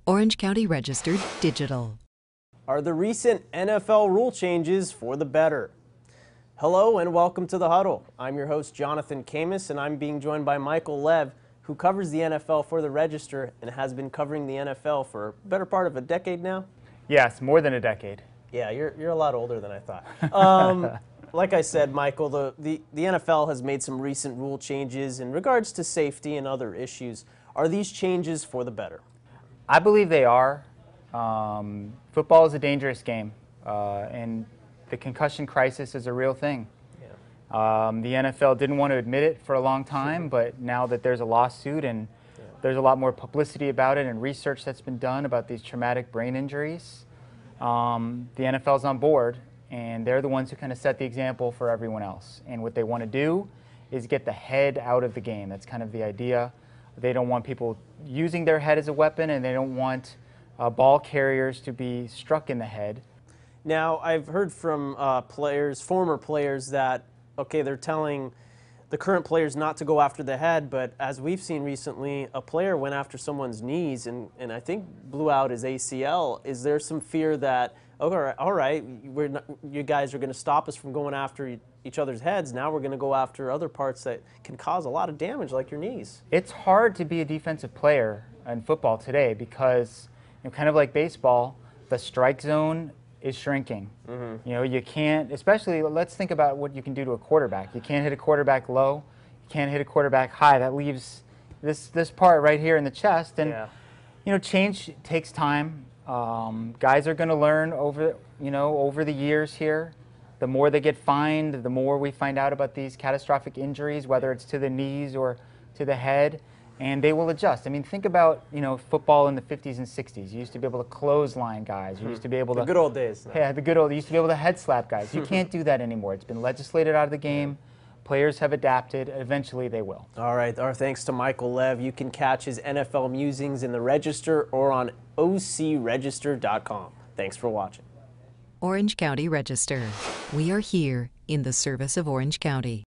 Orange County Registered Digital. Are the recent NFL rule changes for the better? Hello and welcome to the Huddle. I'm your host Jonathan Khamis, and I'm being joined by Michael Lev, who covers the NFL for the Register and has been covering the NFL for a better part of a decade now. Yes, more than a decade. Yeah, you're a lot older than I thought. Like I said, Michael, the NFL has made some recent rule changes in regards to safety and other issues. Are these changes for the better? I believe they are. Football is a dangerous game, and the concussion crisis is a real thing. Yeah. The NFL didn't want to admit it for a long time, but now that there's a lawsuit and there's a lot more publicity about it and research that's been done about these traumatic brain injuries, the NFL's on board, and they're the ones who kind of set the example for everyone else. And what they want to do is get the head out of the game. That's kind of the idea. They don't want people using their head as a weapon, and they don't want ball carriers to be struck in the head. Now, I've heard from former players that, okay, they're telling the current players not to go after the head, but as we've seen recently, a player went after someone's knees and I think blew out his ACL. Is there some fear that, okay, all right, you guys are going to stop us from going after each other's heads, now we're going to go after other parts that can cause a lot of damage, like your knees? It's hard to be a defensive player in football today because, kind of like baseball, the strike zone is shrinking. Mm-hmm. You can't, especially, let's think about what you can do to a quarterback. You can't hit a quarterback low, you can't hit a quarterback high. That leaves this part right here in the chest, and change takes time. Guys are going to learn over the years here. The more they get fined, the more we find out about these catastrophic injuries, whether it's to the knees or to the head, and they will adjust. I mean, think about, football in the 50s and 60s. You used to be able to clothesline guys. You used to be able to... The good old days. Yeah, you used to be able to head slap guys. You can't do that anymore. It's been legislated out of the game. Players have adapted. Eventually, they will. All right. Our thanks to Michael Lev. You can catch his NFL musings in the Register or on ocregister.com. Thanks for watching. Orange County Register. We are here in the service of Orange County.